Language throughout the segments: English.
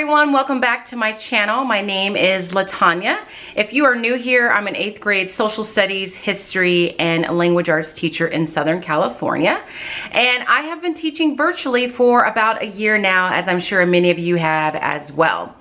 everyone, welcome back to my channel. My name is Latanya. If you are new here, I'm an 8th grade social studies, history, and language arts teacher in Southern California. And I have been teaching virtually for about a year now, as I'm sure many of you have as well.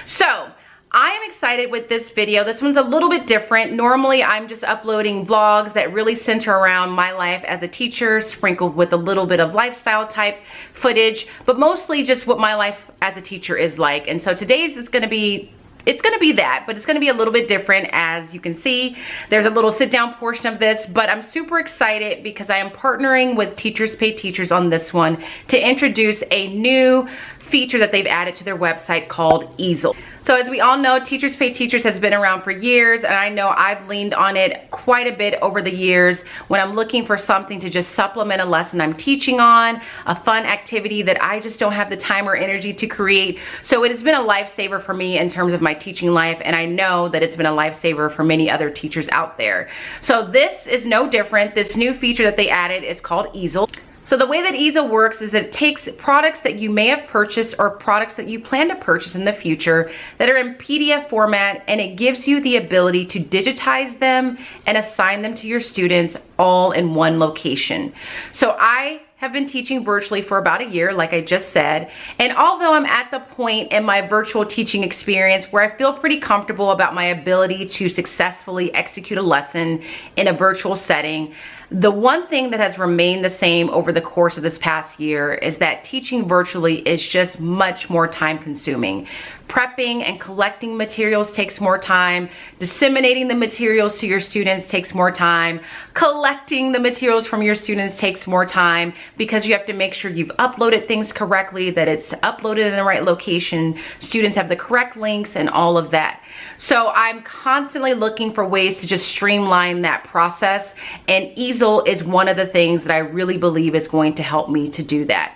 So I am excited with this video. This one's a little bit different. Normally, I'm just uploading vlogs that really center around my life as a teacher, sprinkled with a little bit of lifestyle type footage, but mostly just what my life as a teacher is like. And so today's is gonna be that, but it's gonna be a little bit different. As you can see, there's a little sit down portion of this, but I'm super excited because I am partnering with Teachers Pay Teachers on this one to introduce a new feature that they've added to their website called Easel. So as we all know, Teachers Pay Teachers has been around for years, and I know I've leaned on it quite a bit over the years when I'm looking for something to just supplement a lesson I'm teaching on, a fun activity that I just don't have the time or energy to create. So it has been a lifesaver for me in terms of my teaching life, and I know that it's been a lifesaver for many other teachers out there. So this is no different. This new feature that they added is called Easel. So the way that Easel works is it takes products that you may have purchased or products that you plan to purchase in the future that are in PDF format, and it gives you the ability to digitize them and assign them to your students all in one location. So I have been teaching virtually for about a year, like I just said, and although I'm at the point in my virtual teaching experience where I feel pretty comfortable about my ability to successfully execute a lesson in a virtual setting, the one thing that has remained the same over the course of this past year is that teaching virtually is just much more time consuming. Prepping and collecting materials takes more time. Disseminating the materials to your students takes more time. Collecting the materials from your students takes more time because you have to make sure you've uploaded things correctly, that it's uploaded in the right location, students have the correct links and all of that. So I'm constantly looking for ways to just streamline that process, and Easel is one of the things that I really believe is going to help me to do that.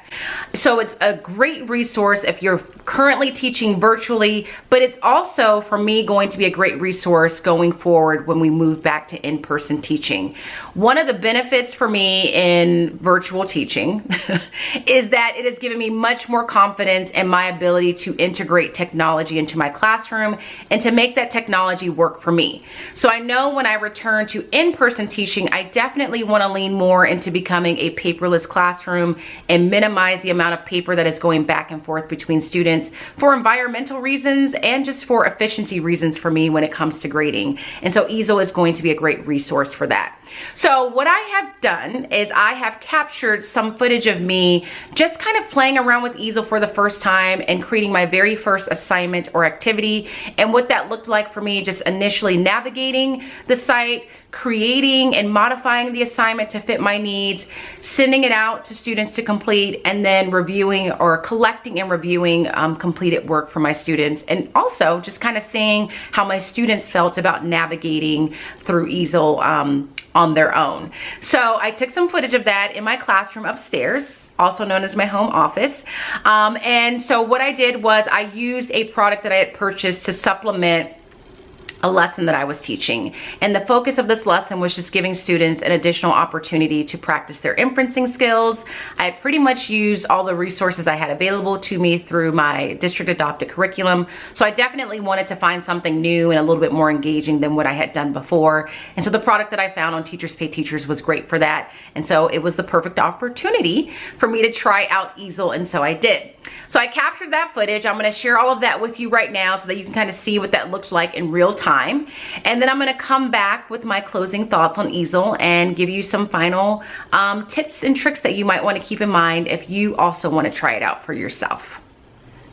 So it's a great resource if you're currently teaching virtually, but it's also, for me, going to be a great resource going forward when we move back to in-person teaching. One of the benefits for me in virtual teaching is that it has given me much more confidence in my ability to integrate technology into my classroom and to make that technology work for me. So I know when I return to in-person teaching, I definitely want to lean more into becoming a paperless classroom and minimize the amount of paper that is going back and forth between students for environmental reasons and just for efficiency reasons for me when it comes to grading. And so Easel is going to be a great resource for that. So what I have done is I have captured some footage of me just kind of playing around with Easel for the first time and creating my very first assignment or activity, and what that looked like for me just initially navigating the site, creating and modifying the assignment to fit my needs, sending it out to students to complete, and then reviewing or collecting and reviewing completed work for my students, and also just kind of seeing how my students felt about navigating through Easel on their own. So I took some footage of that in my classroom upstairs, also known as my home office. And so what I did was I used a product that I had purchased to supplement a lesson that I was teaching. And the focus of this lesson was just giving students an additional opportunity to practice their inferencing skills. I had pretty much used all the resources I had available to me through my district adopted curriculum. So I definitely wanted to find something new and a little bit more engaging than what I had done before. And so the product that I found on Teachers Pay Teachers was great for that. And so it was the perfect opportunity for me to try out Easel, and so I did. So I captured that footage. I'm going to share all of that with you right now so that you can kind of see what that looked like in real time. And then I'm going to come back with my closing thoughts on Easel and give you some final tips and tricks that you might want to keep in mind if you also want to try it out for yourself.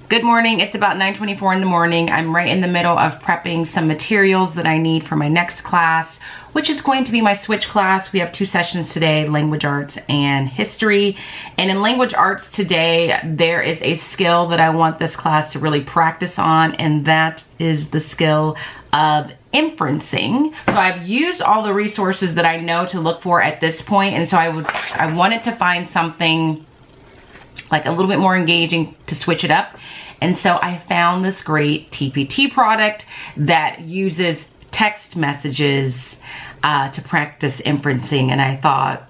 Good morning. It's about 9:24 in the morning. I'm right in the middle of prepping some materials that I need for my next class, which is going to be my switch class. We have 2 sessions today, language arts and history. And in language arts today, there is a skill that I want this class to really practice on, and that is the skill of inferencing. So I've used all the resources that I know to look for at this point, and so I wanted to find something like a little bit more engaging to switch it up. And so I found this great TPT product that uses text messages to practice inferencing, and I thought,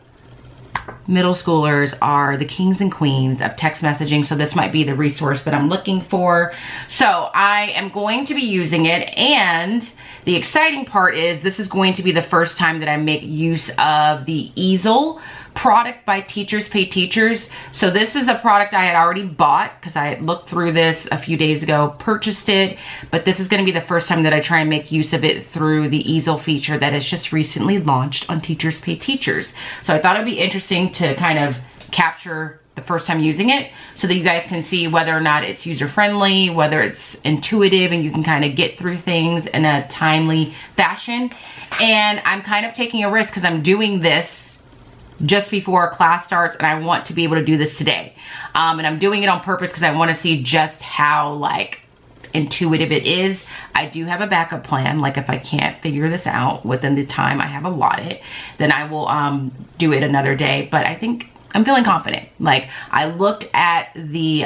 middle schoolers are the kings and queens of text messaging, so this might be the resource that I'm looking for. So I am going to be using it, and the exciting part is this is going to be the first time that I make use of the Easel product by Teachers Pay Teachers. So this is a product I had already bought because I had looked through this a few days ago, purchased it, but this is going to be the first time that I try and make use of it through the Easel feature that has just recently launched on Teachers Pay Teachers. So I thought it'd be interesting to kind of capture the first time using it so that you guys can see whether or not it's user-friendly, whether it's intuitive and you can kind of get through things in a timely fashion. And I'm kind of taking a risk because I'm doing this just before class starts, and I want to be able to do this today. And I'm doing it on purpose because I want to see just how like intuitive it is. I do have a backup plan. Like if I can't figure this out within the time I have allotted, then I will do it another day. But I think I'm feeling confident. Like I looked at the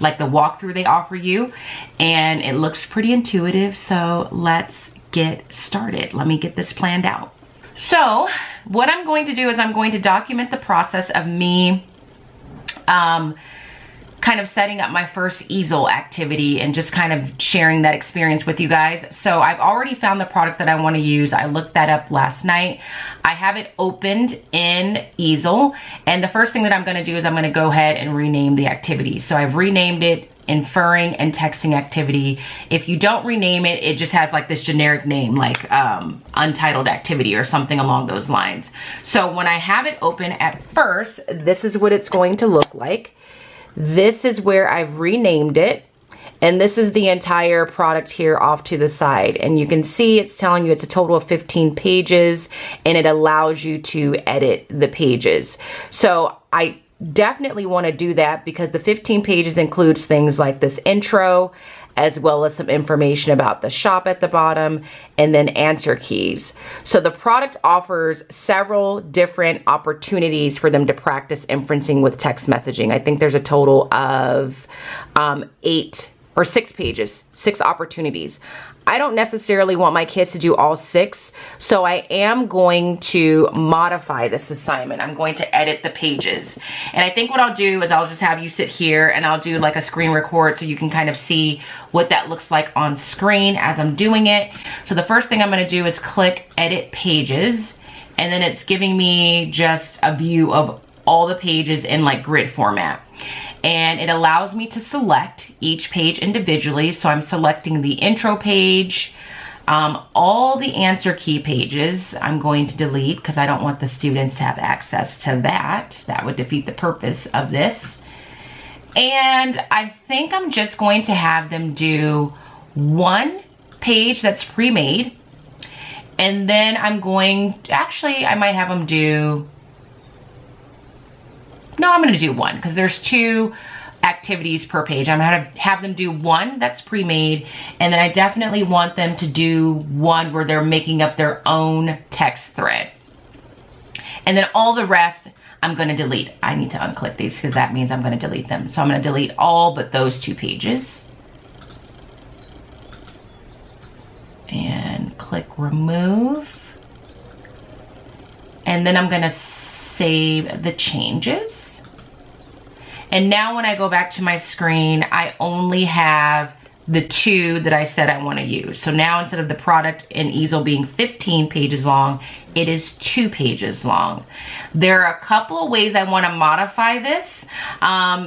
like the walkthrough they offer you, and it looks pretty intuitive. So let's get started. Let me get this planned out. So what I'm going to do is I'm going to document the process of me kind of setting up my first Easel activity and just kind of sharing that experience with you guys. So I've already found the product that I want to use. I looked that up last night. I have it opened in Easel, and the first thing that I'm going to do is I'm going to go ahead and rename the activity. So I've renamed it Inferring and Texting Activity. If you don't rename it, it just has like this generic name, like Untitled Activity or something along those lines. So when I have it open at first, this is what it's going to look like. This is where I've renamed it, and this is the entire product here off to the side. And you can see it's telling you it's a total of 15 pages, and it allows you to edit the pages. So I definitely want to do that because the 15 pages includes things like this intro, as well as some information about the shop at the bottom, and then answer keys. So the product offers several different opportunities for them to practice inferencing with text messaging. I think there's a total of 8 or 6 pages, 6 opportunities. I don't necessarily want my kids to do all 6, so I am going to modify this assignment. I'm going to edit the pages. And I think what I'll do is I'll just have you sit here and I'll do like a screen record so you can kind of see what that looks like on screen as I'm doing it. So the first thing I'm going to do is click Edit Pages, and then it's giving me just a view of all the pages in like grid format. And it allows me to select each page individually. So I'm selecting the intro page, all the answer key pages I'm going to delete because I don't want the students to have access to that. That would defeat the purpose of this. And I think I'm just going to have them do one page that's pre-made. And then I'm going, actually I might have them do, no, I'm going to do one because there's 2 activities per page. I'm going to have them do one that's pre-made, and then I definitely want them to do one where they're making up their own text thread. And then all the rest I'm going to delete. I need to unclick these because that means I'm going to delete them. So I'm going to delete all but those 2 pages. And click remove. And then I'm going to save the changes. And now when I go back to my screen, I only have the 2 that I said I want to use. So now instead of the product in Easel being 15 pages long, it is 2 pages long. There are a couple of ways I want to modify this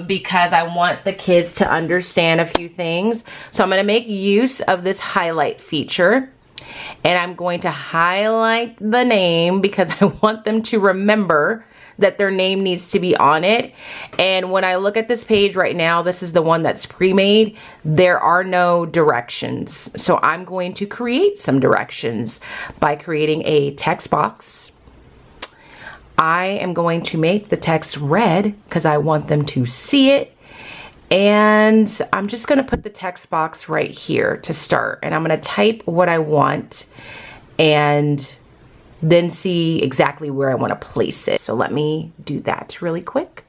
because I want the kids to understand a few things. So I'm going to make use of this highlight feature. And I'm going to highlight the name because I want them to remember that their name needs to be on it. And when I look at this page right now, this is the one that's pre-made. There are no directions. So I'm going to create some directions by creating a text box. I am going to make the text red because I want them to see it. And I'm just going to put the text box right here to start. And I'm going to type what I want and then see exactly where I want to place it. So let me do that really quick.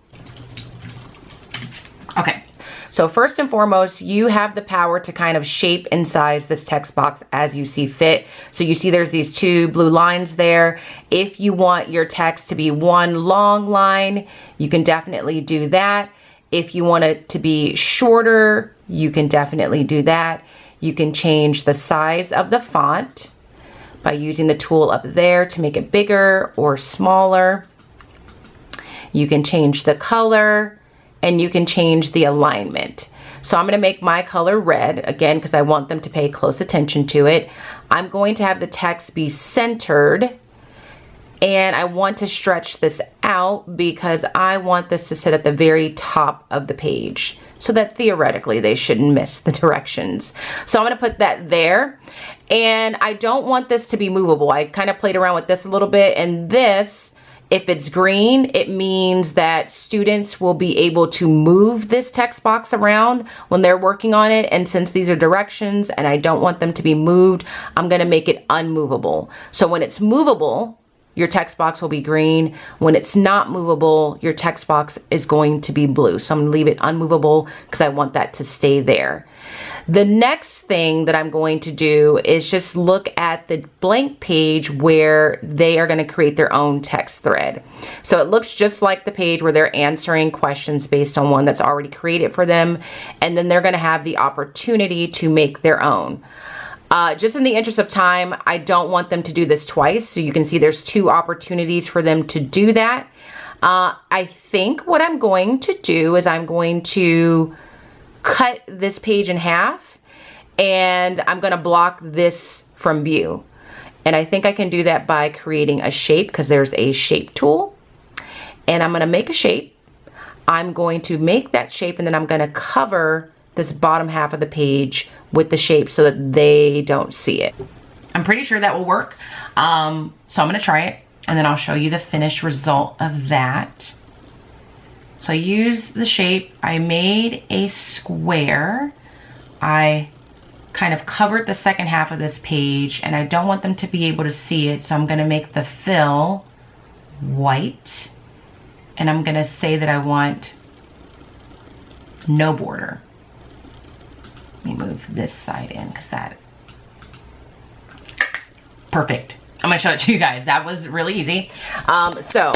Okay, So first and foremost, you have the power to kind of shape and size this text box as you see fit. So you see there's these two blue lines there. If you want your text to be one long line, you can definitely do that. If you want it to be shorter, you can definitely do that. You can change the size of the font by using the tool up there to make it bigger or smaller. You can change the color and you can change the alignment. So I'm going to make my color red again because I want them to pay close attention to it. I'm going to have the text be centered, and I want to stretch this out because I want this to sit at the very top of the page so that theoretically they shouldn't miss the directions. So I'm going to put that there, and I don't want this to be movable. I kind of played around with this a little bit, and this, if it's green, it means that students will be able to move this text box around when they're working on it. And since these are directions and I don't want them to be moved, I'm going to make it unmovable. So when it's movable, your text box will be green. When it's not movable, your text box is going to be blue. So I'm gonna leave it unmovable because I want that to stay there. The next thing that I'm going to do is just look at the blank page where they are going to create their own text thread. So it looks just like the page where they're answering questions based on one that's already created for them. And then they're going to have the opportunity to make their own. Just in the interest of time, I don't want them to do this twice. So you can see there's two opportunities for them to do that. I think what I'm going to do is I'm going to cut this page in half, and I'm going to block this from view. And I think I can do that by creating a shape because there's a shape tool. And I'm going to make a shape. I'm going to make that shape, and then I'm going to cover this bottom half of the page with the shape so that they don't see it. I'm pretty sure that will work. So I'm going to try it, and then I'll show you the finished result of that. So I used the shape, I made a square. I kind of covered the second half of this page, and I don't want them to be able to see it, so I'm going to make the fill white, and I'm going to say that I want no border. Let me move this side in because that, perfect. I'm going to show it to you guys. That was really easy. So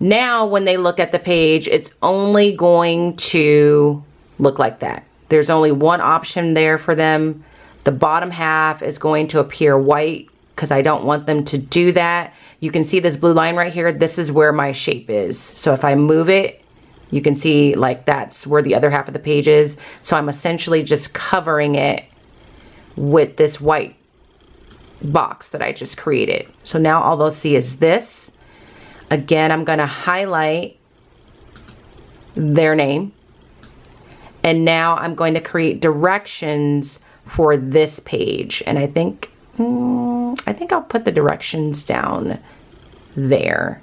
now when they look at the page, it's only going to look like that. There's only one option there for them. The bottom half is going to appear white because I don't want them to do that. You can see this blue line right here. This is where my shape is. So if I move it, you can see like that's where the other half of the page is. So I'm essentially just covering it with this white box that I just created. So now all they'll see is this. Again, I'm going to highlight their name. And now I'm going to create directions for this page. And I think I'll put the directions down there.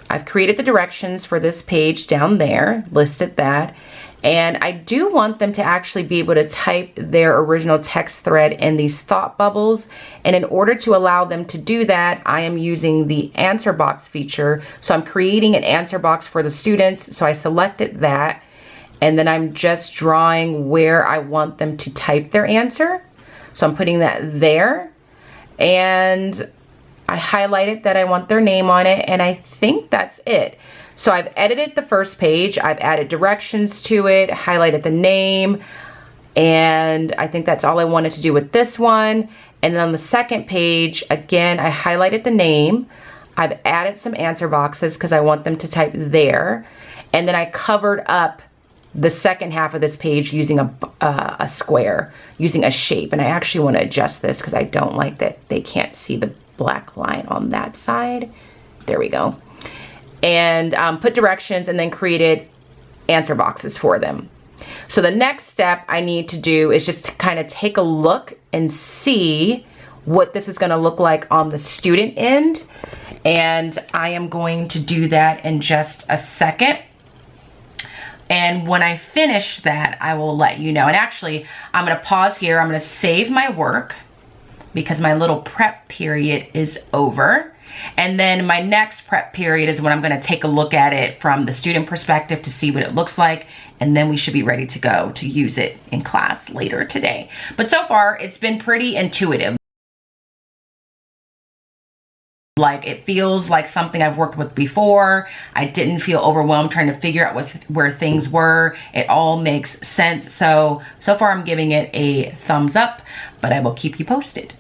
I've created the directions for this page down there, listed that, and I do want them to actually be able to type their original text thread in these thought bubbles. And in order to allow them to do that, I am using the answer box feature. So I'm creating an answer box for the students. So I selected that, and then I'm just drawing where I want them to type their answer. So I'm putting that there, and I highlighted that I want their name on it, and I think that's it. So I've edited the first page, I've added directions to it, highlighted the name, and I think that's all I wanted to do with this one. And then on the second page, again, I highlighted the name, I've added some answer boxes because I want them to type there, and then I covered up the second half of this page using a square, using a shape. And I actually want to adjust this because I don't like that they can't see the black line on that side. There we go. And put directions and then created answer boxes for them. So the next step I need to do is just to kind of take a look and see what this is going to look like on the student end. And I am going to do that in just a second. And when I finish that, I will let you know. And actually, I'm going to pause here. I'm going to save my work because my little prep period is over. And then my next prep period is when I'm going to take a look at it from the student perspective to see what it looks like. And then we should be ready to go to use it in class later today. But so far, it's been pretty intuitive. Like, it feels like something I've worked with before. I didn't feel overwhelmed trying to figure out where things were. It all makes sense. So far I'm giving it a thumbs up, but I will keep you posted.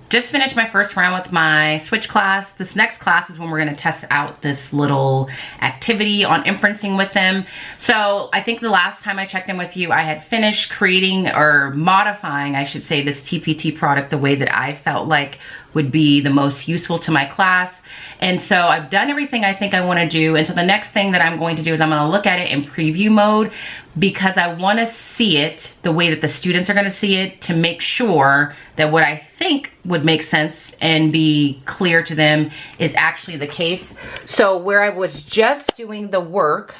Just finished my first round with my switch class. This next class is when we're gonna test out this little activity on inferencing with them. So I think the last time I checked in with you, I had finished creating or modifying, I should say, this TPT product the way that I felt like would be the most useful to my class. And so I've done everything I think I wanna do. And so the next thing that I'm going to do is I'm gonna look at it in preview mode because I wanna see it the way that the students are gonna see it to make sure that what I think would make sense and be clear to them is actually the case. So where I was just doing the work,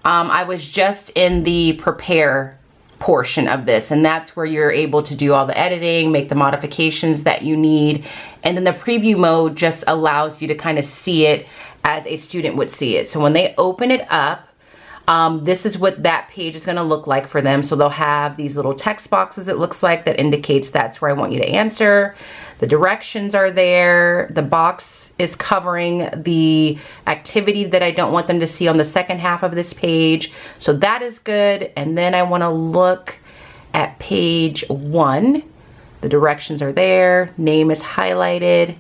I was just in the prepare portion of this, and that's where you're able to do all the editing, make the modifications that you need. And then the preview mode just allows you to kind of see it as a student would see it. So when they open it up, this is what that page is going to look like for them. So they'll have these little text boxes, it looks like, that indicates that's where I want you to answer. The directions are there. The box is covering the activity that I don't want them to see on the second half of this page. So that is good. And then I want to look at page 1. The directions are there. Name is highlighted.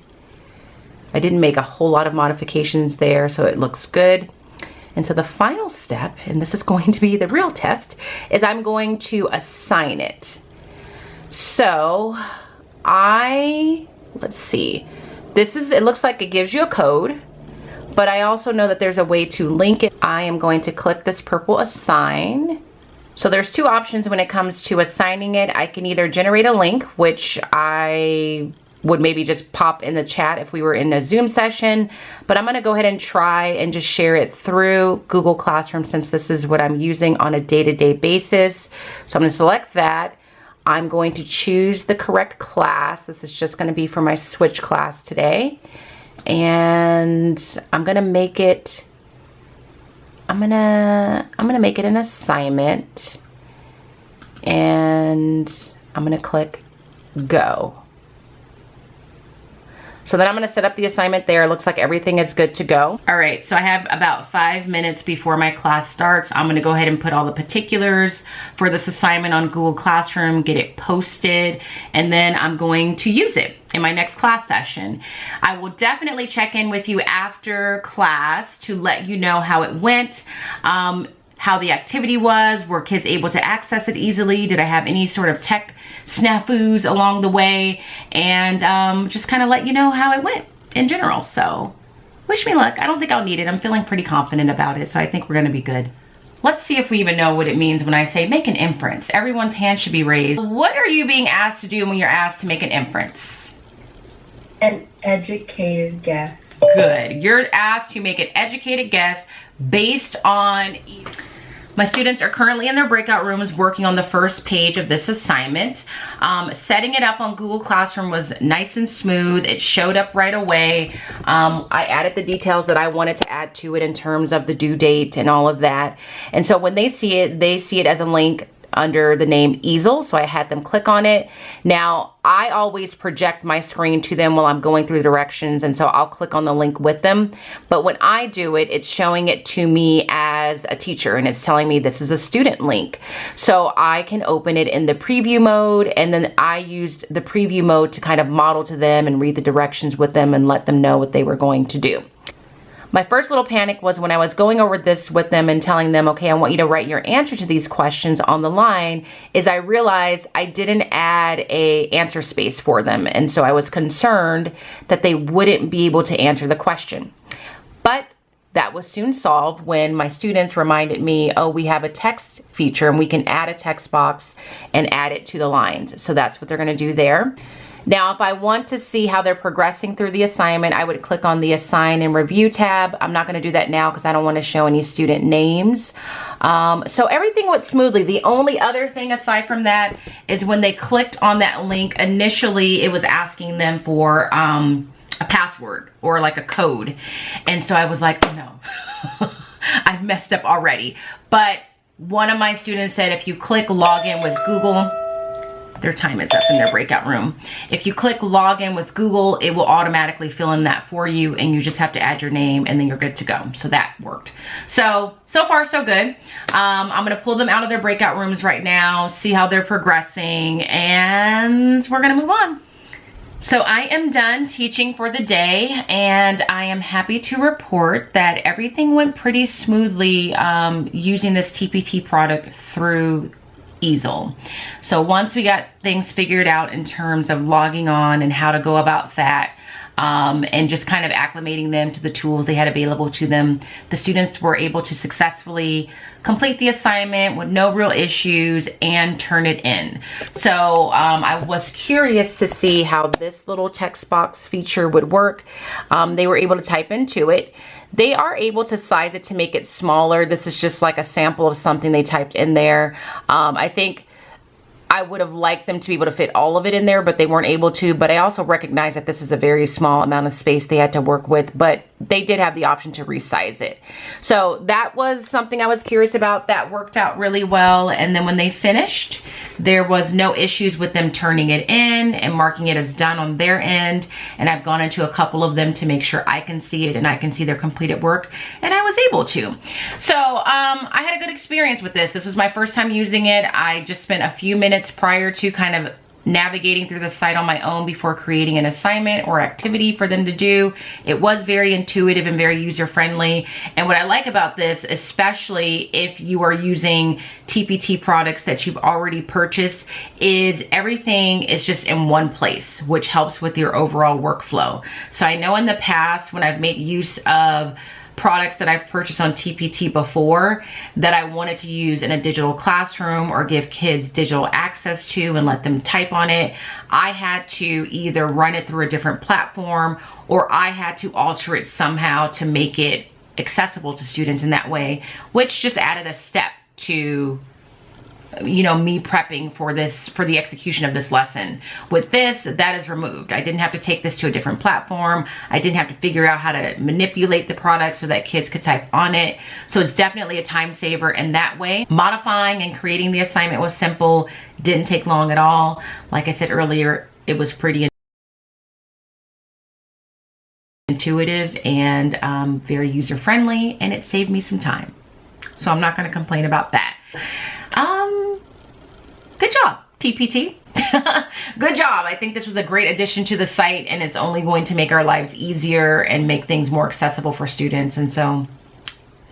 I didn't make a whole lot of modifications there, so it looks good. And so the final step, and this is going to be the real test, is I'm going to assign it. So let's see. It looks like it gives you a code, but I also know that there's a way to link it. I am going to click this purple assign. So there's two options when it comes to assigning it. I can either generate a link, which I would maybe just pop in the chat if we were in a Zoom session, but I'm gonna go ahead and try and just share it through Google Classroom since this is what I'm using on a day-to-day basis. So I'm gonna select that. I'm going to choose the correct class. This is just gonna be for my switch class today. And I'm gonna make it, I'm gonna make it an assignment, and I'm gonna click go. So then I'm gonna set up the assignment there. It looks like everything is good to go. All right, so I have about 5 minutes before my class starts. I'm gonna go ahead and put all the particulars for this assignment on Google Classroom, get it posted, and then I'm going to use it in my next class session. I will definitely check in with you after class to let you know how it went, how the activity was, were kids able to access it easily, did I have any sort of tech snafus along the way, and just kind of let you know how it went in general. So wish me luck. I don't think I'll need it. I'm feeling pretty confident about it, so I think we're gonna be good. Let's see if we even know what it means when I say make an inference. Everyone's hand should be raised. What are you being asked to do when you're asked to make an inference? An educated guess. Good. You're asked to make an educated guess based on... My students are currently in their breakout rooms working on the first page of this assignment. Setting it up on Google Classroom was nice and smooth. It showed up right away. I added the details that I wanted to add to it in terms of the due date and all of that. And so when they see it as a link under the name Easel, so I had them click on it. Now, I always project my screen to them while I'm going through the directions, and so I'll click on the link with them. But when I do it, it's showing it to me as a teacher, and it's telling me this is a student link. So I can open it in the preview mode, and then I used the preview mode to kind of model to them and read the directions with them and let them know what they were going to do. My first little panic was when I was going over this with them and telling them, okay, I want you to write your answer to these questions on the line, is I realized I didn't add a answer space for them. And so I was concerned that they wouldn't be able to answer the question. But that was soon solved when my students reminded me, oh, we have a text feature and we can add a text box and add it to the lines. So that's what they're gonna do there. Now, if I want to see how they're progressing through the assignment, I would click on the Assign and Review tab. I'm not going to do that now because I don't want to show any student names. So everything went smoothly. The only other thing aside from that is when they clicked on that link, initially it was asking them for a password or like a code. And so I was like, oh no, I've messed up already. But one of my students said if you click Login with Google, their time is up in their breakout room. If you click Login with Google, it will automatically fill in that for you, and you just have to add your name and then you're good to go. So that worked. So far so good. I'm gonna pull them out of their breakout rooms right now, see how they're progressing, and we're gonna move on. So I am done teaching for the day, and I am happy to report that everything went pretty smoothly using this TPT product through Easel. So once we got things figured out in terms of logging on and how to go about that, and just kind of acclimating them to the tools they had available to them, the students were able to successfully complete the assignment with no real issues and turn it in. So I was curious to see how this little text box feature would work. They were able to type into it. They are able to size it to make it smaller. This is just like a sample of something they typed in there. I think I would have liked them to be able to fit all of it in there, but they weren't able to. But I also recognize that this is a very small amount of space they had to work with, but they did have the option to resize it. So that was something I was curious about. That worked out really well. And then when they finished, there was no issues with them turning it in and marking it as done on their end. And I've gone into a couple of them to make sure I can see it and I can see their completed work, and I was able to. So I had a good experience with this. This was my first time using it. I just spent a few minutes prior to kind of navigating through the site on my own before creating an assignment or activity for them to do. It was very intuitive and very user-friendly. And what I like about this, especially if you are using TPT products that you've already purchased, is everything is just in one place, which helps with your overall workflow. So I know in the past when I've made use of products that I've purchased on TPT before that I wanted to use in a digital classroom or give kids digital access to and let them type on it, I had to either run it through a different platform or I had to alter it somehow to make it accessible to students in that way, which just added a step to, you know, me prepping for the execution of this lesson. With this, that is removed. I didn't have to take this to a different platform. I didn't have to figure out how to manipulate the product so that kids could type on it. So it's definitely a time saver in that way. Modifying and creating the assignment was simple, didn't take long at all. Like I said earlier, it was pretty intuitive and very user-friendly, and it saved me some time. So I'm not going to complain about that. Good job, TPT. Good job. I think this was a great addition to the site, and it's only going to make our lives easier and make things more accessible for students. And so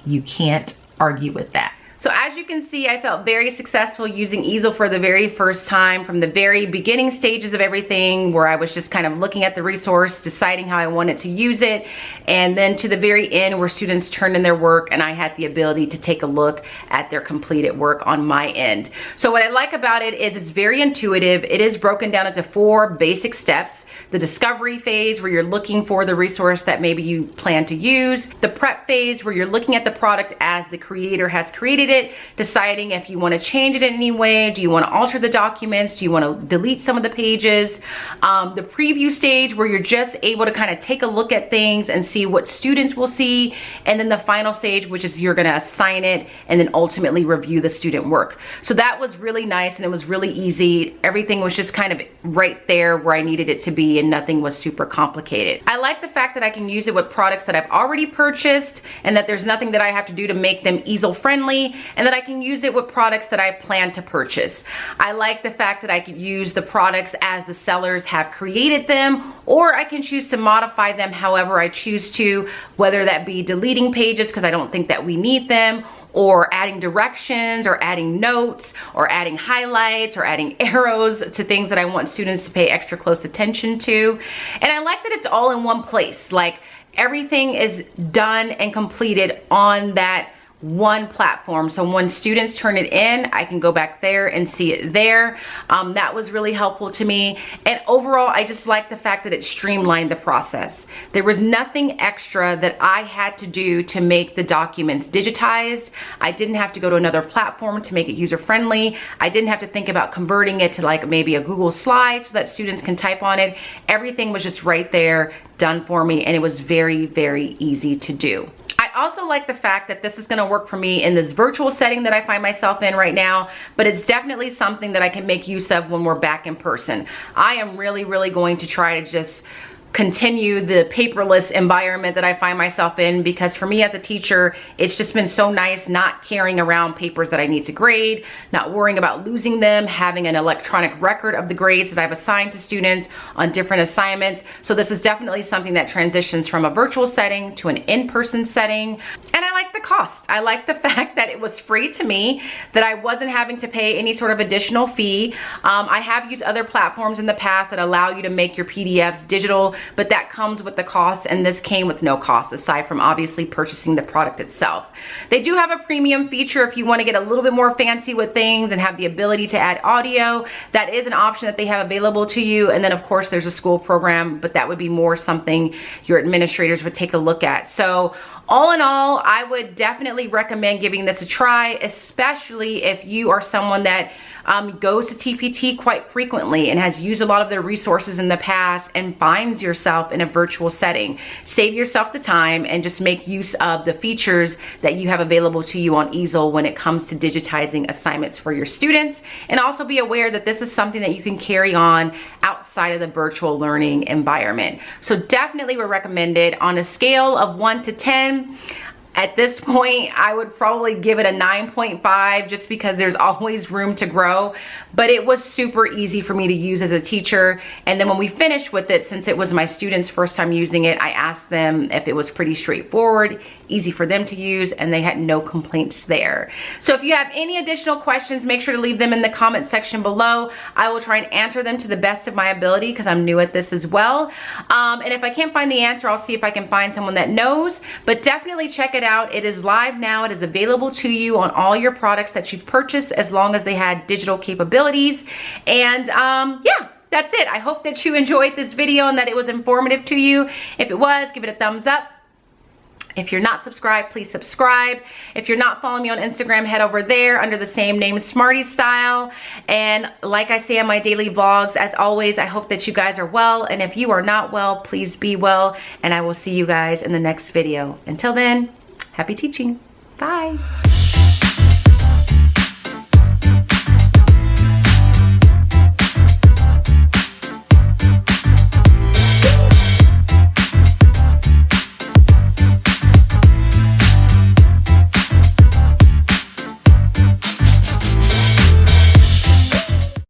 you can't argue with that. So as you can see, I felt very successful using Easel for the very first time, from the very beginning stages of everything where I was just kind of looking at the resource, deciding how I wanted to use it, and then to the very end where students turned in their work and I had the ability to take a look at their completed work on my end. So what I like about it is it's very intuitive. It is broken down into 4 basic steps. The discovery phase, where you're looking for the resource that maybe you plan to use. The prep phase, where you're looking at the product as the creator has created it, deciding if you want to change it in any way. Do you want to alter the documents? Do you want to delete some of the pages? The preview stage, where you're just able to kind of take a look at things and see what students will see. And then the final stage, which is you're going to assign it and then ultimately review the student work. So that was really nice, and it was really easy. Everything was just kind of right there where I needed it to be, and nothing was super complicated. I like the fact that I can use it with products that I've already purchased, and that there's nothing that I have to do to make them Easel friendly, and that I can use it with products that I plan to purchase. I like the fact that I could use the products as the sellers have created them, or I can choose to modify them however I choose to, whether that be deleting pages because I don't think that we need them, or adding directions, or adding notes, or adding highlights, or adding arrows to things that I want students to pay extra close attention to. And I like that it's all in one place. Like, everything is done and completed on that one platform. So when students turn it in, I can go back there and see it there. That was really helpful to me. And overall, I just like the fact that it streamlined the process. There was nothing extra that I had to do to make the documents digitized. I didn't have to go to another platform to make it user-friendly. I didn't have to think about converting it to like maybe a Google slide so that students can type on it. Everything was just right there, done for me, and it was very, very easy to do. I also like the fact that this is going to work for me in this virtual setting that I find myself in right now, but it's definitely something that I can make use of when we're back in person. I am really, really going to try to just continue the paperless environment that I find myself in, because for me as a teacher, it's just been so nice not carrying around papers that I need to grade, not worrying about losing them, having an electronic record of the grades that I've assigned to students on different assignments. So this is definitely something that transitions from a virtual setting to an in-person setting. And I like the cost. I like the fact that it was free to me, that I wasn't having to pay any sort of additional fee. I have used other platforms in the past that allow you to make your PDFs digital, but that comes with the cost, and this came with no cost aside from obviously purchasing the product itself. They do have a premium feature if you want to get a little bit more fancy with things and have the ability to add audio. That is an option that they have available to you. And then of course there's a school program, but that would be more something your administrators would take a look at. So all in all, I would definitely recommend giving this a try, especially if you are someone that goes to TPT quite frequently and has used a lot of their resources in the past and finds yourself in a virtual setting. Save yourself the time and just make use of the features that you have available to you on Easel when it comes to digitizing assignments for your students. And also be aware that this is something that you can carry on outside of the virtual learning environment. So definitely would recommend it. On a scale of 1 to 10, at this point, I would probably give it a 9.5 just because there's always room to grow. But it was super easy for me to use as a teacher. And then when we finished with it, since it was my students' first time using it, I asked them if it was pretty straightforward, easy for them to use, and they had no complaints there. So if you have any additional questions, make sure to leave them in the comment section below. I will try and answer them to the best of my ability because I'm new at this as well. And if I can't find the answer, I'll see if I can find someone that knows. But definitely check it out. It is live now. It is available to you on all your products that you've purchased as long as they had digital capabilities. And yeah, that's it. I hope that you enjoyed this video and that it was informative to you. If it was, give it a thumbs up. If you're not subscribed, please subscribe. If you're not following me on Instagram, head over there under the same name, Smarty Style. And like I say on my daily vlogs, as always, I hope that you guys are well. And if you are not well, please be well. And I will see you guys in the next video. Until then, happy teaching. Bye.